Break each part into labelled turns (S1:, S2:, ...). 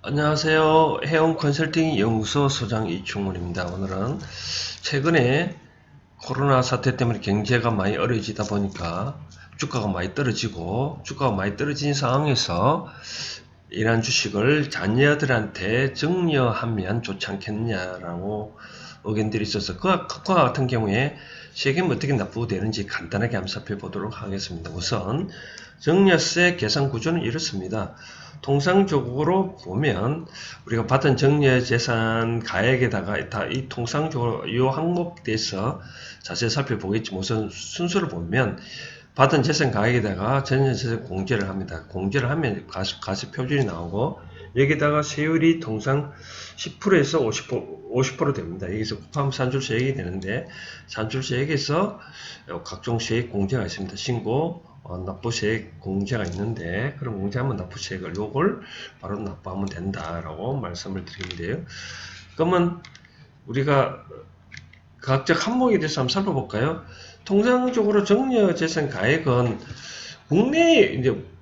S1: 안녕하세요. 해운 컨설팅 연구소 소장 이충문입니다. 오늘은 최근에 코로나 사태 때문에 경제가 많이 어려지다 보니까 주가가 많이 떨어지고 주가가 많이 떨어진 상황에서 이러한 주식을 자녀들한테 증여하면 좋지 않겠느냐라고 의견들이 있어서 그와 같은 경우에 세금이 어떻게 납부되는지 간단하게 한번 살펴보도록 하겠습니다. 우선 증여세 계산 구조는 이렇습니다. 통상적으로 보면 우리가 받은 증여재산 가액에다가 다 이 통상적으로 이 항목에서 자세히 살펴보겠지만 우선 순서를 보면 받은 재산 가액에다가 전년세세 공제를 합니다. 공제를 하면 과세 표준이 나오고 여기다가 세율이 통상 10%에서 50% 됩니다. 여기서 포함 산출세액이 되는데 산출세액에서 각종 세액 공제가 있습니다. 신고, 납부세액 공제가 있는데 그럼 공제하면 납부세액을 요걸 바로 납부하면 된다라고 말씀을 드리는데요. 그러면 우리가 각자 항목에 대해서 한번 살펴볼까요? 통상적으로 정려재산 가액은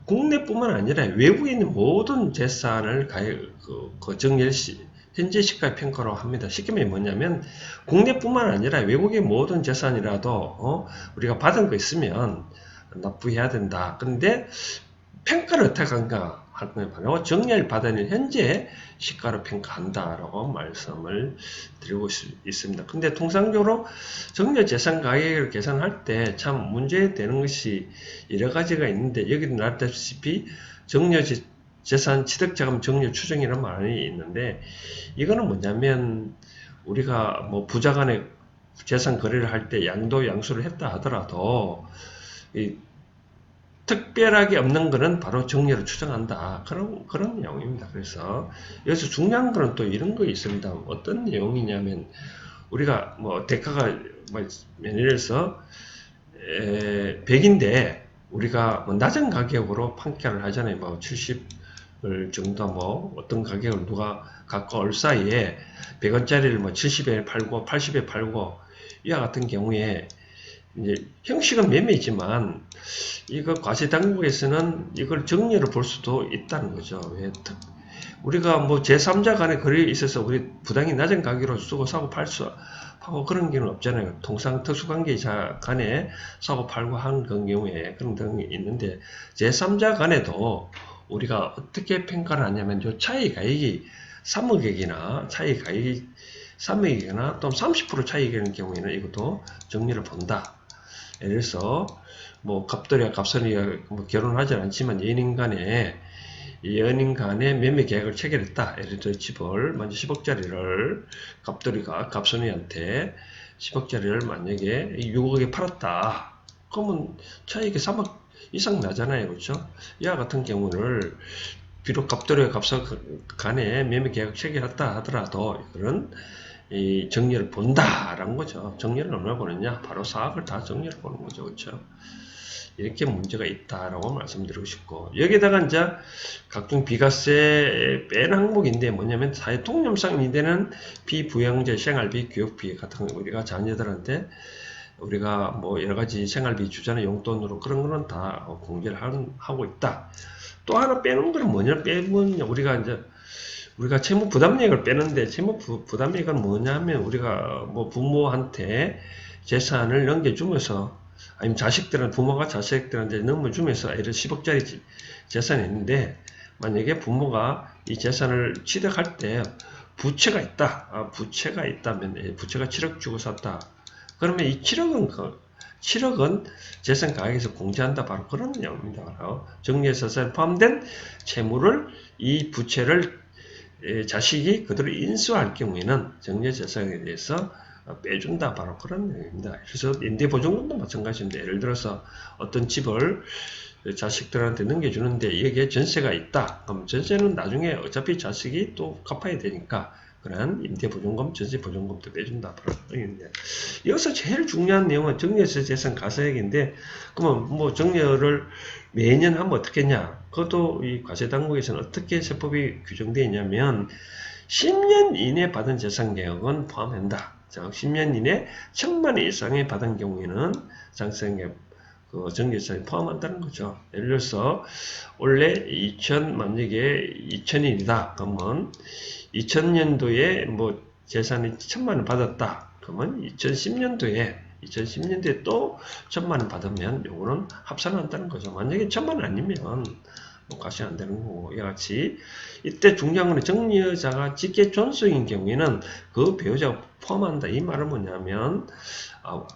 S1: 국내뿐만 아니라 외국에 있는 모든 재산을 정렬 현재 시가 평가로 합니다. 쉽게 말하면 뭐냐면 국내뿐만 아니라 외국의 모든 재산이라도 우리가 받은 거 있으면 납부해야 된다. 그런데 평가를 어떻게 한가 할 거예요. 바로 정리를 받아낸 현재 시가로 평가한다라고 말씀을 드리고 있습니다. 근데 통상적으로 정려재산 가액을 계산할 때 참 문제되는 것이 여러 가지가 있는데 여기도 나왔다시피 정려재산 취득자금 정려 추정이라는 말이 있는데 이거는 뭐냐면 우리가 뭐 부자 간에 재산 거래를 할 때 양도 양수를 했다 하더라도 이 특별하게 없는 거는 바로 정리를 추정한다. 그런 내용입니다. 그래서 여기서 중요한 거는 또 이런 거 있습니다. 어떤 내용이냐면 우리가 뭐 대가가 뭐 예를 들어서 100인데 우리가 뭐 낮은 가격으로 판결을 하잖아요. 뭐 70을 정도 뭐 어떤 가격을 누가 갖고 올 사이에 100원짜리를 뭐 70에 팔고 80에 팔고 이와 같은 경우에 이제 형식은 매매지만 이거 과세당국에서는 이걸 정리를 볼 수도 있다는 거죠. 왜 우리가 뭐 제3자 간의 거래에 있어서 우리 부당히 낮은 가격으로 쓰고 사고 하고 그런 경우는 없잖아요. 통상 특수관계자 간에 사고 팔고 하는 그런 경우에 그런 등이 있는데 제3자 간에도 우리가 어떻게 평가를 하냐면 요 차이 가액이 3억액이나 차이 가액이 3억이거나 또는 30% 차이가 있는 경우에는 이것도 정리를 본다. 예를 들어서 뭐 갑돌이와 갑선이가 뭐 결혼하지 않지만 연인 간에 매매 계약을 체결했다. 예를 들어 집을 먼저 10억짜리를 갑돌이가 갑선이한테 10억짜리를 만약에 6억에 팔았다. 그러면 차익이 3억 이상 나잖아요. 그렇죠? 이와 같은 경우를 비록 갑돌이와 갑선 간에 매매 계약을 체결했다 하더라도 이거는 이 정리를 본다라는 거죠. 정리를 얼마나 보느냐? 바로 사학을 다 정리를 보는 거죠. 그렇죠? 이렇게 문제가 있다라고 말씀드리고 싶고 여기다가 이제 각종 비과세 뺀 항목인데 뭐냐면 사회 통념상 이되는 비부양제 생활비 교육비 같은 거 우리가 자녀들한테 우리가 뭐 여러 가지 생활비 주잖아요. 용돈으로 그런 거는 다 공개를 하고 있다. 또 하나 빼는 거는 뭐냐 빼면 우리가 채무 부담액을 빼는데 채무 부담액은 뭐냐면 우리가 뭐 부모한테 재산을 넘겨주면서 아니면 부모가 자식들한테 넘겨주면서 예를 10억짜리 재산이 있는데 만약에 부모가 이 재산을 취득할 때 부채가 있다. 부채가 있다면 부채가 7억 주고 샀다. 그러면 이 7억은 재산 가액에서 공제한다. 바로 그런 내용입니다. 바로 정리해서 포함된 채무를 이 부채를 자식이 그대로 인수할 경우에는 정려재산에 대해서 빼준다. 바로 그런 내용입니다. 그래서 임대보증금도 마찬가지인데 예를 들어서 어떤 집을 자식들한테 넘겨주는데 여기에 전세가 있다. 그럼 전세는 나중에 어차피 자식이 또 갚아야 되니까 그런 임대보증금, 전세보증금도 빼준다. 바로 그런데 여기서 제일 중요한 내용은 정려세 재산 가세액인데 그러면 뭐 정려를 매년 하면 어떻겠냐? 그것도 이 과세당국에서는 어떻게 세법이 규정되어 있냐면 10년 이내 받은 재산 개혁은 포함한다. 즉 10년 이내 1,000만 원 이상의 받은 경우에는 장세액 그 정기재산이 포함한다는 거죠. 예를 들어서 원래 만약에 2000년이다. 그러면 2000년도에 뭐 재산이 1000만 원 받았다. 그러면 2010년도에 또 1000만 원 받으면 요거는 합산한다는 거죠. 만약에 1000만 원 아니면 뭐 과세 안 되는 거고, 이와 같이 이때 중요한 건 정리자가 직계 존속인 경우에는 그 배우자가 포함한다. 이 말은 뭐냐면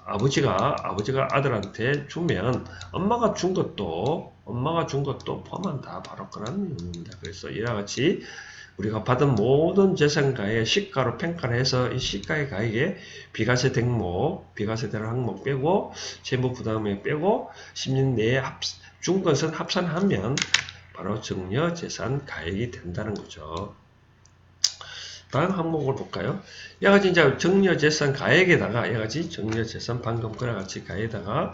S1: 아버지가 아들한테 주면 엄마가 준 것도 포함한다. 바로 그런 의미입니다. 그래서 이와 같이 우리가 받은 모든 재산가의 시가로 평가를 해서 이 시가의 가액에 비과세된 항목 빼고 채무부담액 빼고 10년 내에 준 것은 합산하면 바로 정려재산 가액이 된다는 거죠. 다음 항목을 볼까요? 이같이 이제 정려재산 가액에다가 이같이 정려재산 방금 그와 같이 가액에다가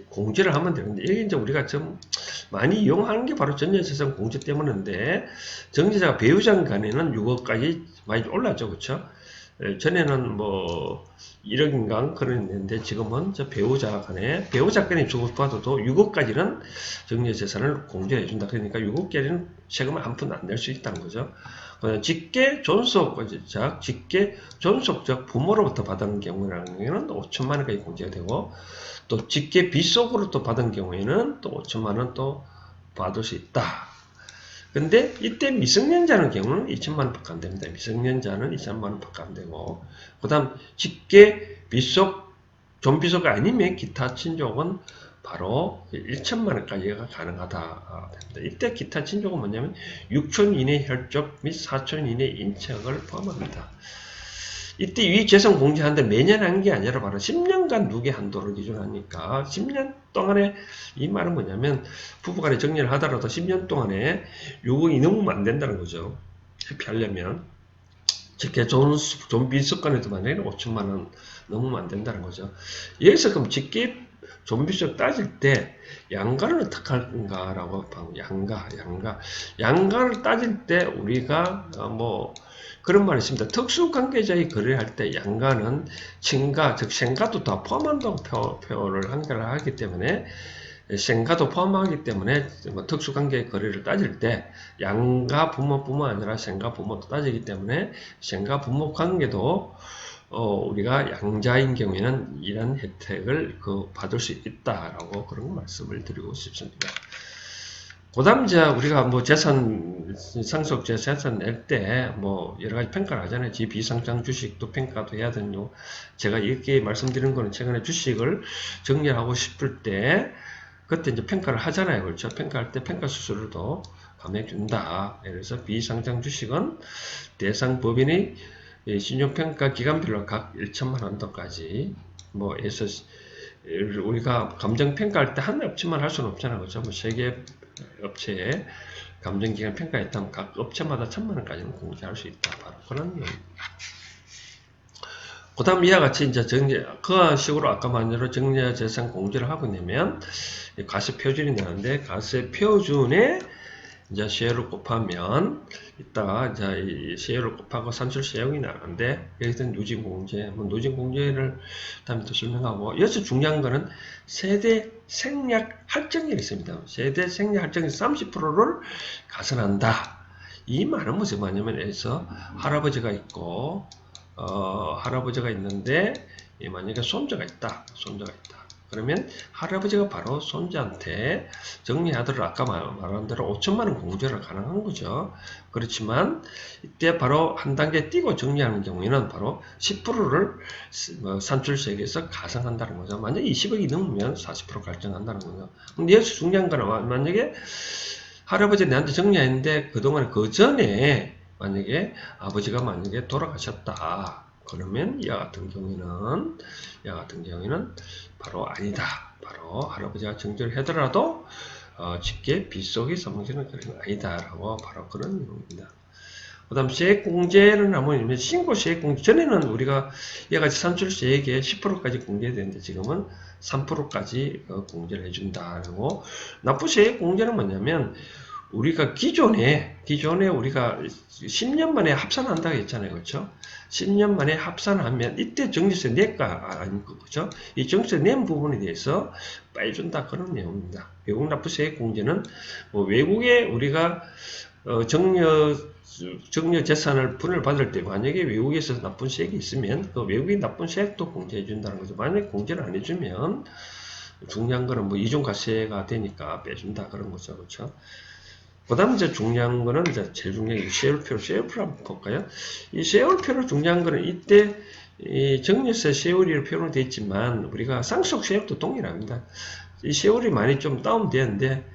S1: 공제를 하면 되는데, 이게 이제 우리가 좀 많이 이용하는 게 바로 정려재산 공제 때문인데, 정제자가 배우자 간에는 6억까지 많이 올랐죠, 그렇죠? 전에는 뭐 1억인가 그랬는데 지금은 저 배우자 간에 주고 받아도 6억까지는 정려재산을 공제해 준다. 그러니까 6억까지는 세금을 한 푼 안 낼 수 있다는 거죠. 직계 존속적 부모로부터 받은 경우에는 5천만 원까지 공제가 되고, 또 직계 빗속으로부터 받은 경우에는 또 5천만 원 또 받을 수 있다. 근데 이때 미성년자는 경우는 2천만 원밖에 안 됩니다. 미성년자는 2천만 원밖에 안 되고, 그 다음 직계 빗속, 존비속 아니면 기타 친족은 바로 1천만 원까지가 가능하다. 이때 기타 친족은 뭐냐면 6촌 이내 혈족 및 4촌 이내 인척을 포함합니다. 이때 위 재산 공제하는데 매년 한 게 아니라 바로 10년간 누계 한도를 기준하니까 10년 동안에, 이 말은 뭐냐면 부부간에 정리를 하더라도 10년 동안에 6억이 넘으면 안 된다는 거죠. 회피하려면. 직계 존비속간에도 만약에 5천만 원 넘으면 안 된다는 거죠. 여기서 그럼 직계 존비속 따질 때 양가를 어떻게 할 건가라고 하면, 양가를 따질 때 우리가 뭐 그런 말이 있습니다. 특수관계자의 거래를 할 때 양가는 친가, 즉 생가도 다 포함한다고 표현을 한가를 하기 때문에, 생가도 포함하기 때문에 특수관계의 거래를 따질 때 양가 부모뿐만 아니라 생가 부모도 따지기 때문에 생가 부모 관계도 우리가 양자인 경우에는 이런 혜택을 받을 수 있다라고 그런 말씀을 드리고 싶습니다. 그 다음 우리가 뭐 상속재 재산 낼 때 뭐 여러 가지 평가를 하잖아요. 비상장 주식도 평가도 해야 되는, 제가 이렇게 말씀드린 거는 최근에 주식을 정리하고 싶을 때 그때 이제 평가를 하잖아요. 그렇죠? 평가할 때 평가 수수료도 감해 준다. 그래서 비상장 주식은 대상 법인의 신용평가 기간별로 각 1천만 원도까지 뭐 해서, 우리가 감정평가할 때 한 업체만 할 수는 없잖아요. 그렇죠? 뭐 세개 업체에 감정기간 평가했다면 각 업체마다 1000만 원까지는 공제할 수 있다. 바로 그런 내용입니다. 그 다음 이와 같이 이제 그런 식으로 아까 말한 대로 정리재산 공제를 하고 내면 과세 표준이 나오는데, 과세 표준에 이제 세율을 곱하면, 이따가 이제 이 세율을 곱하고 산출세율이 나오는데, 여기서 누진공제, 누진공제를 다음에 또 설명하고, 여기서 중요한 거는 세대 생략 할증이 있습니다. 세대 생략 할증에서 30%를 가산한다. 이 말은 무슨 말이냐면, 여기서 할아버지가 있고, 할아버지가 있는데, 만약에 손자가 있다. 그러면 할아버지가 바로 손자한테 정리하더라도 아까 말한 대로 5천만 원 공제를 가능한 거죠. 그렇지만 이때 바로 한 단계 띄고 정리하는 경우에는 바로 10%를 산출세액에서 가상한다는 거죠. 만약에 20억이 넘으면 40% 갈증한다는 거죠. 근데 여기서 중요한 거는, 만약에 할아버지 내한테 정리했는데 그동안 그 전에 만약에 아버지가 돌아가셨다. 그러면 이와 같은 경우에는 바로 아니다. 바로 할아버지가 정제를 하더라도 직계 빗속의 사망세는 그런 아니다라고 바로 그런 내용입니다. 그 다음 세액공제는 하면 신고세액공제, 전에는 우리가 이와같이 산출세액에 10%까지 공제되는데 지금은 3%까지 공제를 해준다고. 납부세액공제는 뭐냐면 우리가 기존에 우리가 10년 만에 합산한다고 했잖아요. 그렇죠? 10년 만에 합산하면 이때 정지세 낼까 아닙니까? 그렇죠? 이 정지세 낸 부분에 대해서 빼준다 그런 내용입니다. 외국 납부세액 공제는 뭐 외국에 우리가 정려 재산을 분을 받을 때 만약에 외국에서 납분 세액이 있으면 그 외국인 납분 세액도 공제해 준다는 거죠. 만약에 공제를 안 해주면 중요한 거는 뭐 이중과세가 되니까 빼준다 그런 거죠. 그렇죠? 그 다음 이제 중요한 거는 이제 제일 중요한 게 세율표를 한번 볼까요? 이 세율표로 중요한 거는 이때 이 정리세 세율이 표현이 되어 있지만 우리가 상속 세율도 동일합니다. 이 세율이 많이 좀 다운되는데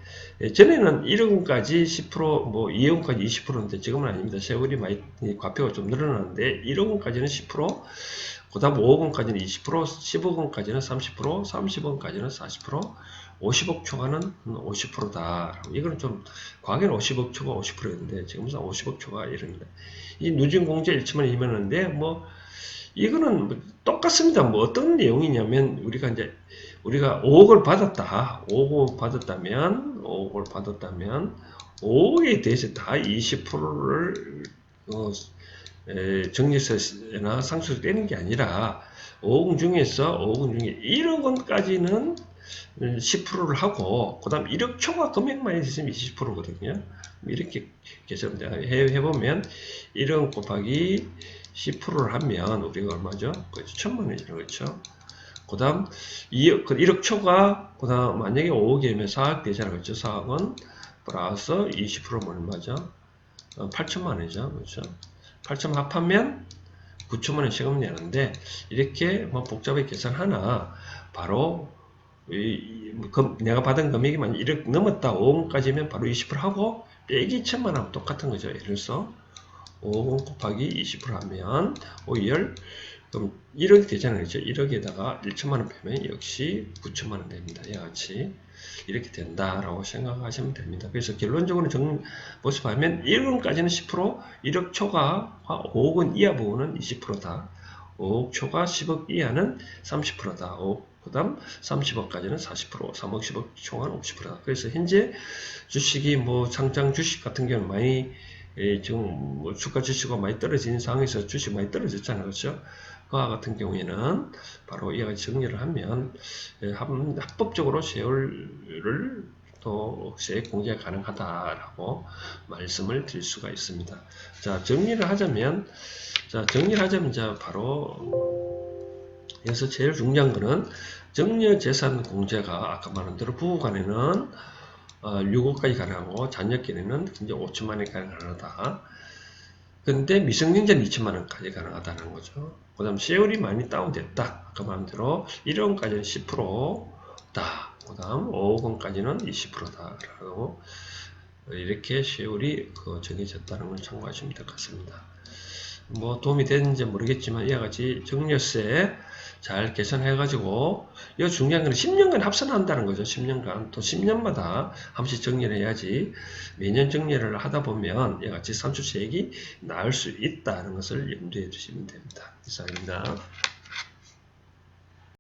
S1: 전에는 1억 원까지 10%, 뭐 2억 원까지 20%인데 지금은 아닙니다. 세율이 많이 과표가 좀 늘어나는데 1억 원까지는 10%, 그 다음 5억 원까지는 20%, 10억 원까지는 30%, 30억 원까지는 40%, 50억 초과는 50%다. 이거는 좀 과거에는 50억 초과 50%였는데 지금은 50억 초과 이럽니다. 이 누진공제 일치만 이면하는데 뭐 이거는 뭐 똑같습니다. 뭐 어떤 내용이냐면 우리가 5억을 받았다. 5억을 받았다면 5억에 대해서 다 20%를 정리세나 상속세 떼는 게 아니라 5억 중에서 1억 원까지는 10%를 하고 그 다음 1억 초과 금액만 있으면 20%거든요. 이렇게 해보면 1억 곱하기 10%를 하면 우리가 얼마죠? 그렇죠. 1000만 원이죠. 그렇죠. 그 다음 1억 초과 그 다음 만약에 5억이면 4억 되잖아요. 그렇죠. 4억은 플러스 20%면 얼마죠? 8천만 원이죠. 그렇죠. 8천 합하면 9천만 원 세금 내는데 이렇게 뭐 복잡하게 계산하나 바로 내가 받은 금액이 만약 1억 넘었다 5억까지면 바로 20% 하고 빼기 1천만 원하고 똑같은 거죠. 예를 들어서 5억 곱하기 20% 하면 5열 그럼 1억이 되잖아요. 그렇죠? 1억에다가 1천만 원 빼면 역시 9천만 원 됩니다. 이와 같이 이렇게 된다라고 생각하시면 됩니다. 그래서 결론적으로 모습하면 1억까지는 10%, 1억 초과 5억 원 이하 부분은 20%다. 5억 초과 10억 이하는 30%다. 그 다음 30억까지는 40%, 3억 10억 초과는 50%다. 그래서 현재 주식이 뭐 상장 주식 같은 경우는 많이 지금 뭐 주가 지수가 많이 떨어지는 상황에서 주식 많이 떨어졌잖아요. 그렇죠? 그와 같은 경우에는 바로 이와 같이 정리를 하면 합법적으로 세율을 또 세액 공제가 가능하다라고 말씀을 드릴 수가 있습니다. 자, 정리를 하자면 자, 바로 여기서 제일 중요한 거는 정려재산 공제가 아까 말한 대로 부부간에는 6억까지 가능하고 자녀끼리는 이제 5천만 원까지 가능하다. 근데 미성년자는 2천만 원까지 가능하다는 거죠. 그 다음 세율이 많이 다운됐다. 아까 말한 대로 1억 원까지는 10%다. 그 다음 5억 원까지는 20%다. 라고 이렇게 세율이 정해졌다는 걸 참고하시면 될 것 같습니다. 뭐 도움이 되는지 모르겠지만 이와 같이 정려세 잘 계산해가지고 이 중요한 건 10년간 합산한다는 거죠. 10년간 또 10년마다 한 번씩 정리를 해야지 매년 정리를 하다 보면 이와 같이 산출세액이 나을 수 있다는 것을 염두에 두시면 됩니다. 이상입니다.